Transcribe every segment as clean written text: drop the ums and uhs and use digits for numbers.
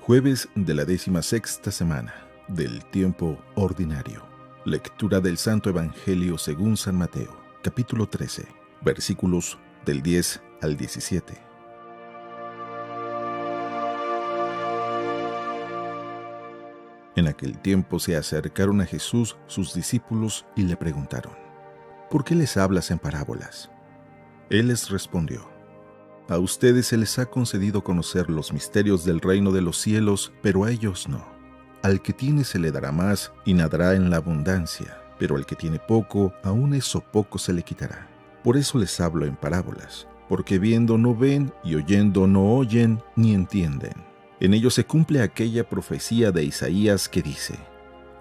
Jueves de la 16ª semana del tiempo ordinario. Lectura del Santo Evangelio según San Mateo, capítulo 13, versículos del 10 al 17. En aquel tiempo se acercaron a Jesús sus discípulos y le preguntaron: ¿por qué les hablas en parábolas? Él les respondió: a ustedes se les ha concedido conocer los misterios del reino de los cielos, pero a ellos no. Al que tiene se le dará más y nadará en la abundancia, pero al que tiene poco, aún eso poco se le quitará. Por eso les hablo en parábolas, porque viendo no ven y oyendo no oyen ni entienden. En ellos se cumple aquella profecía de Isaías que dice: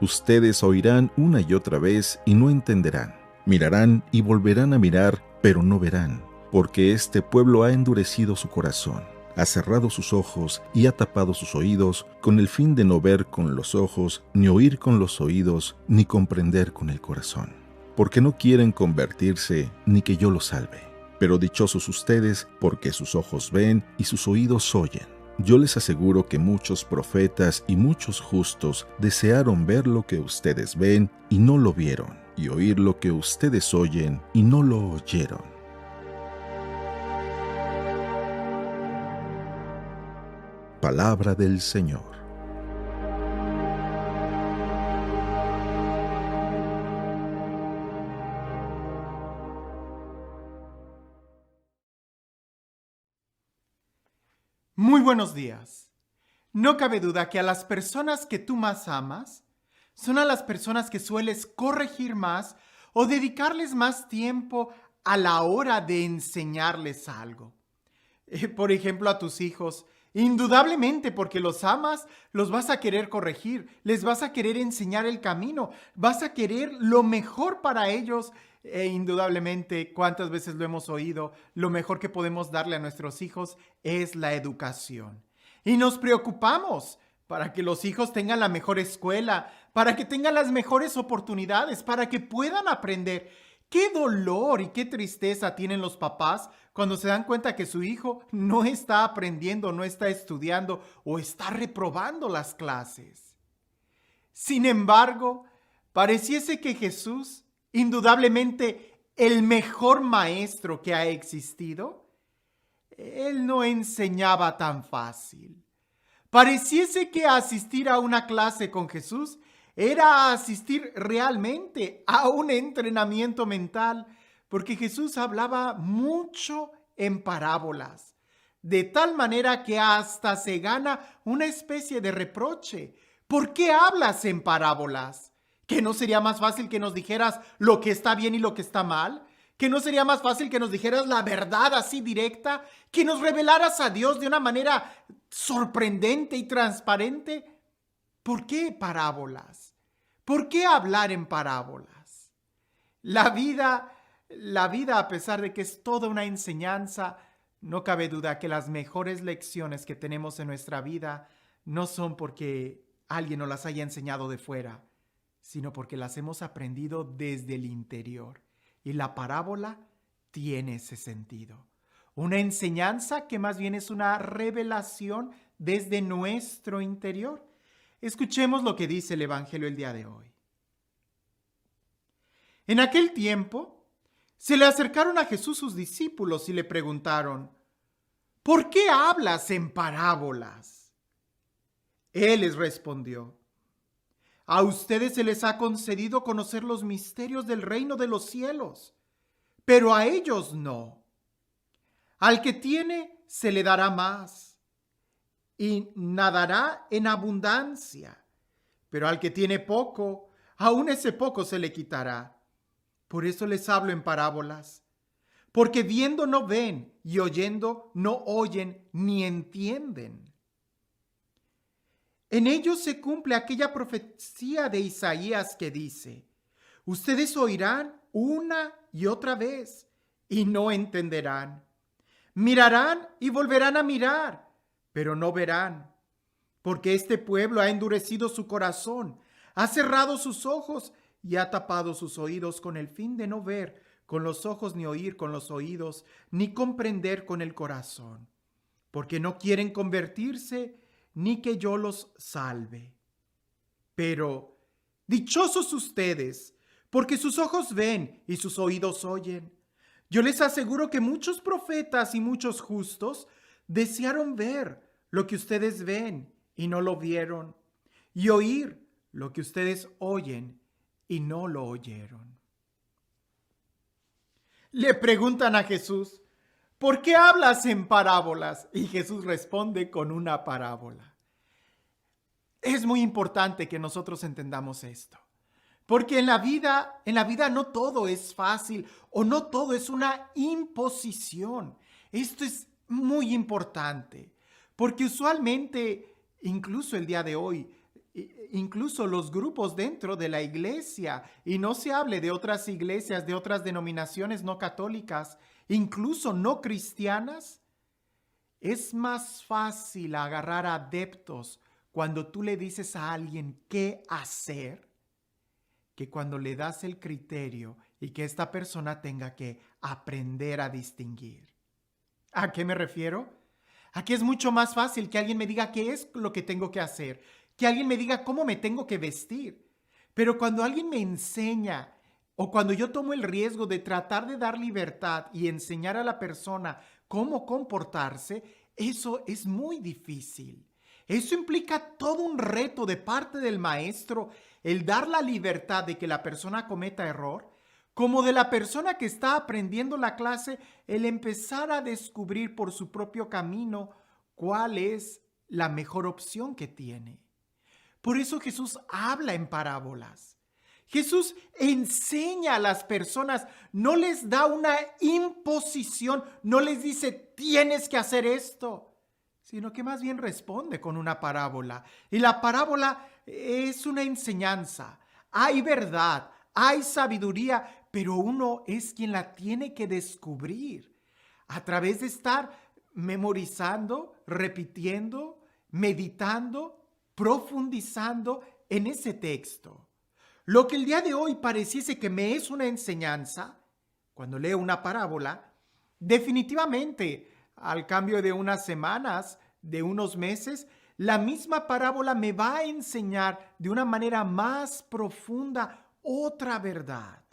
ustedes oirán una y otra vez y no entenderán. Mirarán y volverán a mirar, pero no verán. Porque este pueblo ha endurecido su corazón, ha cerrado sus ojos y ha tapado sus oídos, con el fin de no ver con los ojos, ni oír con los oídos, ni comprender con el corazón. Porque no quieren convertirse, ni que yo los salve. Pero dichosos ustedes, porque sus ojos ven y sus oídos oyen. Yo les aseguro que muchos profetas y muchos justos desearon ver lo que ustedes ven y no lo vieron, y oír lo que ustedes oyen y no lo oyeron. Palabra del Señor. Muy buenos días. No cabe duda que a las personas que tú más amas son a las personas que sueles corregir más o dedicarles más tiempo a la hora de enseñarles algo. Por ejemplo, a tus hijos. Indudablemente, porque los amas, los vas a querer corregir, les vas a querer enseñar el camino, vas a querer lo mejor para ellos. Indudablemente, ¿cuántas veces lo hemos oído? Lo mejor que podemos darle a nuestros hijos es la educación. Y nos preocupamos para que los hijos tengan la mejor escuela, para que tengan las mejores oportunidades, para que puedan aprender. Qué dolor y qué tristeza tienen los papás cuando se dan cuenta que su hijo no está aprendiendo, no está estudiando o está reprobando las clases. Sin embargo, pareciese que Jesús, indudablemente el mejor maestro que ha existido, él no enseñaba tan fácil. Pareciese que asistir a una clase con Jesús era asistir realmente a un entrenamiento mental, porque Jesús hablaba mucho en parábolas, de tal manera que hasta se gana una especie de reproche. ¿Por qué hablas en parábolas? ¿Que no sería más fácil que nos dijeras lo que está bien y lo que está mal? ¿Que no sería más fácil que nos dijeras la verdad así directa? ¿Que nos revelaras a Dios de una manera sorprendente y transparente? ¿Por qué parábolas? ¿Por qué hablar en parábolas? La vida, a pesar de que es toda una enseñanza, no cabe duda que las mejores lecciones que tenemos en nuestra vida no son porque alguien nos las haya enseñado de fuera, sino porque las hemos aprendido desde el interior. Y la parábola tiene ese sentido. Una enseñanza que más bien es una revelación desde nuestro interior. Escuchemos lo que dice el Evangelio el día de hoy. En aquel tiempo, se le acercaron a Jesús sus discípulos y le preguntaron: ¿por qué hablas en parábolas? Él les respondió: a ustedes se les ha concedido conocer los misterios del reino de los cielos, pero a ellos no. Al que tiene se le dará más y nadará en abundancia, pero al que tiene poco, aún ese poco se le quitará. Por eso les hablo en parábolas, porque viendo no ven y oyendo no oyen ni entienden. En ellos se cumple aquella profecía de Isaías que dice: ustedes oirán una y otra vez y no entenderán. Mirarán y volverán a mirar, pero no verán. Porque este pueblo ha endurecido su corazón, ha cerrado sus ojos y ha tapado sus oídos con el fin de no ver con los ojos, ni oír con los oídos, ni comprender con el corazón. Porque no quieren convertirse, ni que yo los salve. Pero dichosos ustedes, porque sus ojos ven y sus oídos oyen. Yo les aseguro que muchos profetas y muchos justos desearon ver lo que ustedes ven y no lo vieron, y oír lo que ustedes oyen y no lo oyeron. Le preguntan a Jesús, ¿por qué hablas en parábolas? Y Jesús responde con una parábola. Es muy importante que nosotros entendamos esto, porque en la vida no todo es fácil o no todo es una imposición. Esto es muy importante, porque usualmente, incluso el día de hoy, incluso los grupos dentro de la iglesia, y no se hable de otras iglesias, de otras denominaciones no católicas, incluso no cristianas, es más fácil agarrar adeptos cuando tú le dices a alguien qué hacer, que cuando le das el criterio y que esta persona tenga que aprender a distinguir. ¿A qué me refiero? A que es mucho más fácil que alguien me diga qué es lo que tengo que hacer, que alguien me diga cómo me tengo que vestir. Pero cuando alguien me enseña o cuando yo tomo el riesgo de tratar de dar libertad y enseñar a la persona cómo comportarse, eso es muy difícil. Eso implica todo un reto de parte del maestro, el dar la libertad de que la persona cometa error, como de la persona que está aprendiendo la clase, el empezar a descubrir por su propio camino cuál es la mejor opción que tiene. Por eso Jesús habla en parábolas. Jesús enseña a las personas, no les da una imposición, no les dice tienes que hacer esto, sino que más bien responde con una parábola. Y la parábola es una enseñanza. Hay verdad, hay sabiduría, pero uno es quien la tiene que descubrir a través de estar memorizando, repitiendo, meditando, profundizando en ese texto. Lo que el día de hoy pareciese que me es una enseñanza, cuando leo una parábola, definitivamente al cambio de unas semanas, de unos meses, la misma parábola me va a enseñar de una manera más profunda otra verdad.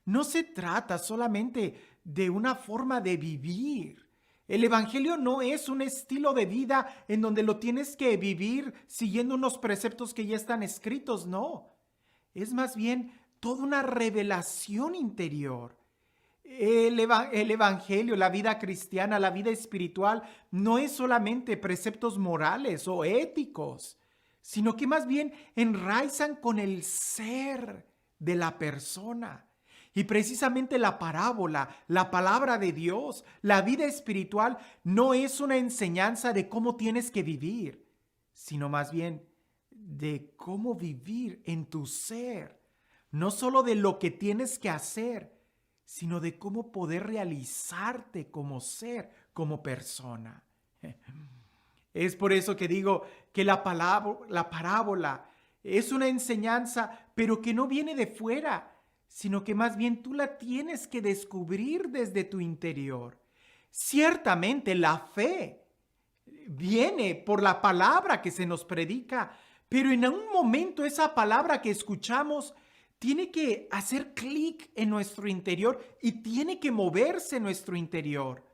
No se trata solamente de una forma de vivir. El evangelio no es un estilo de vida en donde lo tienes que vivir siguiendo unos preceptos que ya están escritos, no. Es más bien toda una revelación interior. El evangelio, la vida cristiana, la vida espiritual, no es solamente preceptos morales o éticos, sino que más bien enraizan con el ser de la persona. Y precisamente la parábola, la palabra de Dios, la vida espiritual, no es una enseñanza de cómo tienes que vivir, sino más bien de cómo vivir en tu ser. No solo de lo que tienes que hacer, sino de cómo poder realizarte como ser, como persona. Es por eso que digo que la parábola es una enseñanza, pero que no viene de fuera, sino que más bien tú la tienes que descubrir desde tu interior. Ciertamente la fe viene por la palabra que se nos predica, pero en un momento esa palabra que escuchamos tiene que hacer clic en nuestro interior y tiene que moverse en nuestro interior.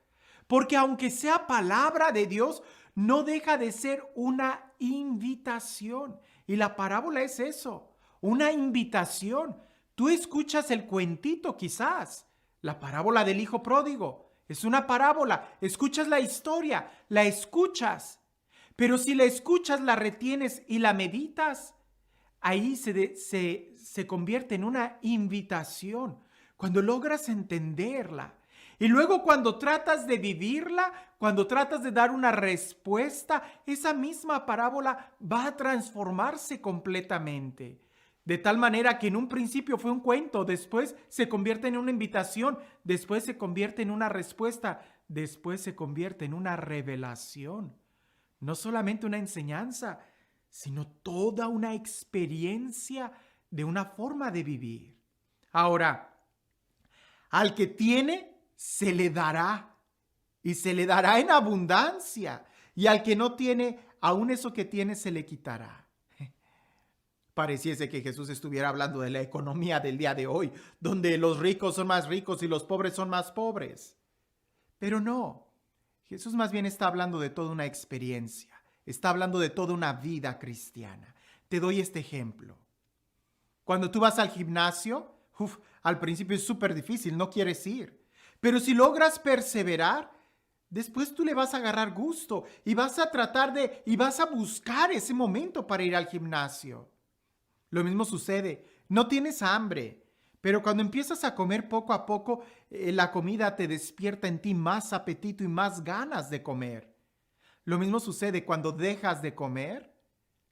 Porque aunque sea palabra de Dios, no deja de ser una invitación. Y la parábola es eso, una invitación. Tú escuchas el cuentito quizás, la parábola del hijo pródigo. Es una parábola, escuchas la historia, la escuchas. Pero si la escuchas, la retienes y la meditas, ahí se convierte en una invitación, cuando logras entenderla. Y luego cuando tratas de vivirla, cuando tratas de dar una respuesta, esa misma parábola va a transformarse completamente. De tal manera que en un principio fue un cuento, después se convierte en una invitación, después se convierte en una respuesta, después se convierte en una revelación. No solamente una enseñanza, sino toda una experiencia de una forma de vivir. Ahora, al que tiene, se le dará, y se le dará en abundancia. y al que no tiene, aún eso que tiene se le quitará. Pareciese que Jesús estuviera hablando de la economía del día de hoy, donde los ricos son más ricos y los pobres son más pobres. Pero no, Jesús más bien está hablando de toda una experiencia, está hablando de toda una vida cristiana. Te doy este ejemplo. Cuando tú vas al gimnasio, al principio es súper difícil, no quieres ir. Pero si logras perseverar, después tú le vas a agarrar gusto y vas a y vas a buscar ese momento para ir al gimnasio. Lo mismo sucede, no tienes hambre, pero cuando empiezas a comer poco a poco, la comida te despierta en ti más apetito y más ganas de comer. Lo mismo sucede cuando dejas de comer,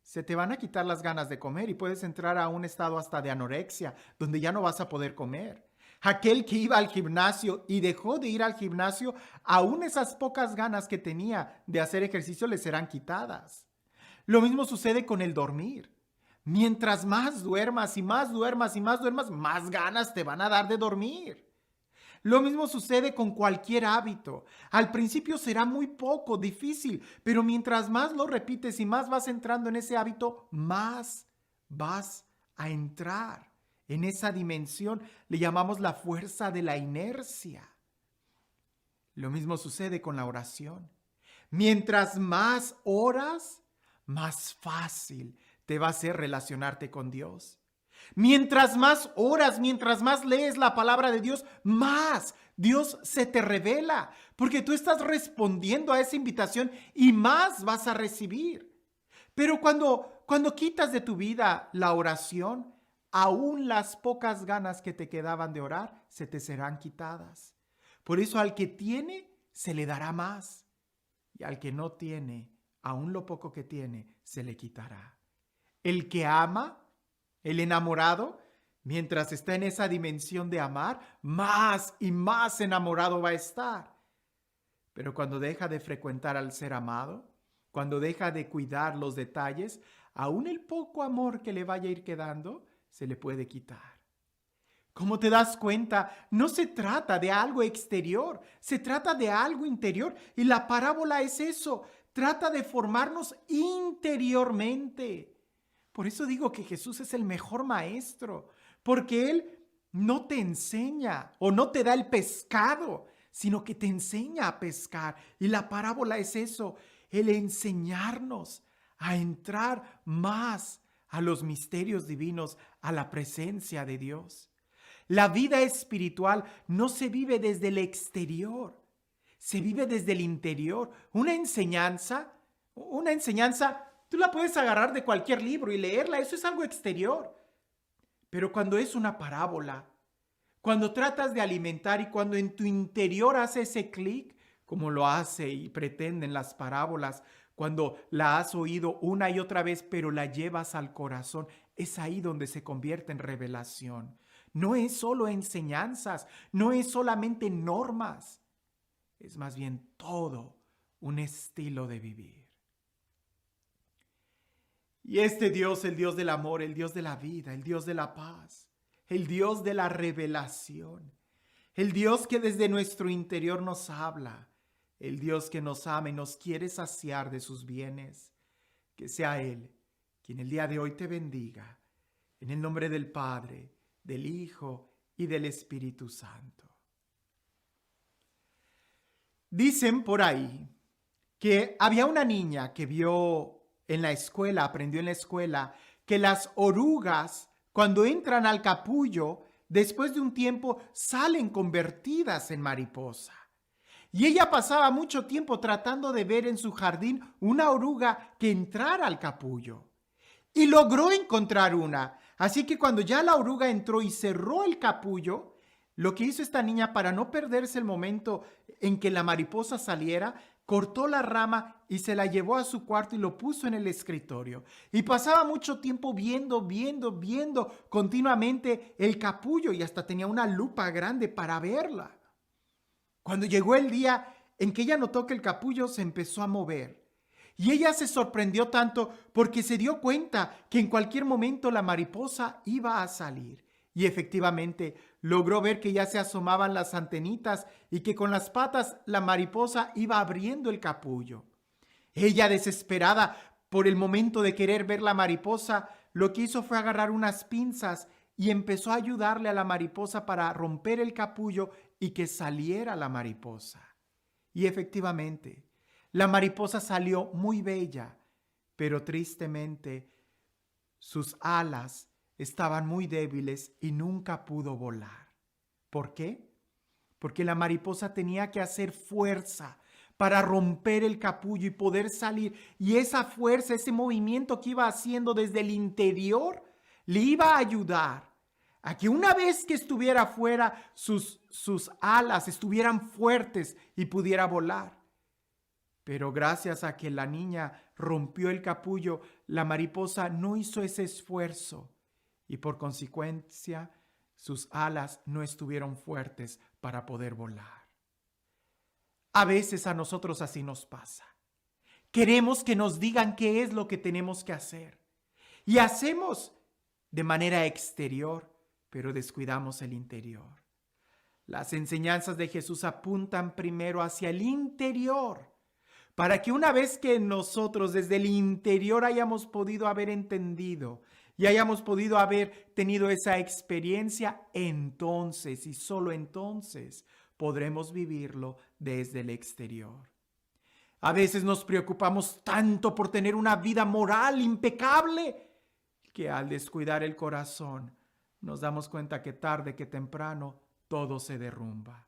se te van a quitar las ganas de comer y puedes entrar a un estado hasta de anorexia, donde ya no vas a poder comer. Aquel que iba al gimnasio y dejó de ir al gimnasio, aún esas pocas ganas que tenía de hacer ejercicio le serán quitadas. Lo mismo sucede con el dormir. Mientras más duermas y más duermas y más duermas, más ganas te van a dar de dormir. Lo mismo sucede con cualquier hábito. Al principio será muy poco, difícil, pero mientras más lo repites y más vas entrando en ese hábito, más vas a entrar en esa dimensión. Le llamamos la fuerza de la inercia. Lo mismo sucede con la oración. Mientras más oras, más fácil te va a hacer relacionarte con Dios. Mientras más oras, mientras más lees la palabra de Dios, más Dios se te revela, porque tú estás respondiendo a esa invitación y más vas a recibir. Pero cuando quitas de tu vida la oración, aún las pocas ganas que te quedaban de orar se te serán quitadas. Por eso al que tiene, se le dará más, y al que no tiene, aún lo poco que tiene, se le quitará. El que ama, el enamorado, mientras está en esa dimensión de amar, más y más enamorado va a estar. Pero cuando deja de frecuentar al ser amado, cuando deja de cuidar los detalles, aún el poco amor que le vaya a ir quedando, se le puede quitar. Como te das cuenta, no se trata de algo exterior, se trata de algo interior. Y la parábola es eso, trata de formarnos interiormente. Por eso digo que Jesús es el mejor maestro, porque Él no te enseña o no te da el pescado, sino que te enseña a pescar. Y la parábola es eso, el enseñarnos a entrar más a los misterios divinos, a la presencia de Dios. La vida espiritual no se vive desde el exterior, se vive desde el interior. Una enseñanza, tú la puedes agarrar de cualquier libro y leerla, eso es algo exterior. Pero cuando es una parábola, cuando tratas de alimentar y cuando en tu interior hace ese clic, como lo hace y pretenden las parábolas, cuando la has oído una y otra vez, pero la llevas al corazón, es ahí donde se convierte en revelación. No es solo enseñanzas, no es solamente normas, es más bien todo un estilo de vivir. Y este Dios, el Dios del amor, el Dios de la vida, el Dios de la paz, el Dios de la revelación, el Dios que desde nuestro interior nos habla, el Dios que nos ama y nos quiere saciar de sus bienes, que sea Él quien el día de hoy te bendiga, en el nombre del Padre, del Hijo y del Espíritu Santo. Dicen por ahí que había una niña que aprendió en la escuela, que las orugas, cuando entran al capullo, después de un tiempo salen convertidas en mariposa. Y ella pasaba mucho tiempo tratando de ver en su jardín una oruga que entrara al capullo. Y logró encontrar una. Así que cuando ya la oruga entró y cerró el capullo, lo que hizo esta niña para no perderse el momento en que la mariposa saliera, cortó la rama y se la llevó a su cuarto y lo puso en el escritorio. Y pasaba mucho tiempo viendo continuamente el capullo y hasta tenía una lupa grande para verla. Cuando llegó el día en que ella notó que el capullo se empezó a mover, y ella se sorprendió tanto porque se dio cuenta que en cualquier momento la mariposa iba a salir. Y efectivamente logró ver que ya se asomaban las antenitas y que con las patas la mariposa iba abriendo el capullo. Ella, desesperada por el momento de querer ver la mariposa, lo que hizo fue agarrar unas pinzas y empezó a ayudarle a la mariposa para romper el capullo y que saliera la mariposa. Y efectivamente, la mariposa salió muy bella, pero tristemente sus alas estaban muy débiles y nunca pudo volar. ¿Por qué? Porque la mariposa tenía que hacer fuerza para romper el capullo y poder salir. Y esa fuerza, ese movimiento que iba haciendo desde el interior, le iba a ayudar a que una vez que estuviera afuera, sus alas estuvieran fuertes y pudiera volar. Pero gracias a que la niña rompió el capullo, la mariposa no hizo ese esfuerzo y por consecuencia sus alas no estuvieron fuertes para poder volar. A veces a nosotros así nos pasa. Queremos que nos digan qué es lo que tenemos que hacer y hacemos de manera exterior, pero descuidamos el interior. Las enseñanzas de Jesús apuntan primero hacia el interior, para que una vez que nosotros desde el interior hayamos podido haber entendido y hayamos podido haber tenido esa experiencia, entonces y solo entonces podremos vivirlo desde el exterior. A veces nos preocupamos tanto por tener una vida moral impecable que al descuidar el corazón nos damos cuenta que tarde que temprano todo se derrumba.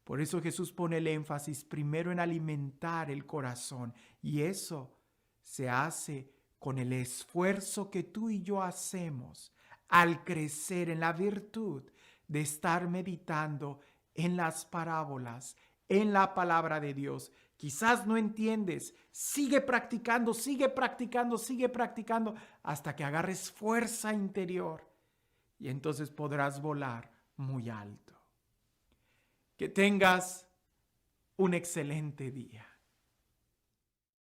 Por eso Jesús pone el énfasis primero en alimentar el corazón y eso se hace con el esfuerzo que tú y yo hacemos al crecer en la virtud de estar meditando en las parábolas, en la palabra de Dios. Quizás no entiendes, sigue practicando, sigue practicando, sigue practicando hasta que agarres fuerza interior y entonces podrás volar muy alto. Que tengas un excelente día.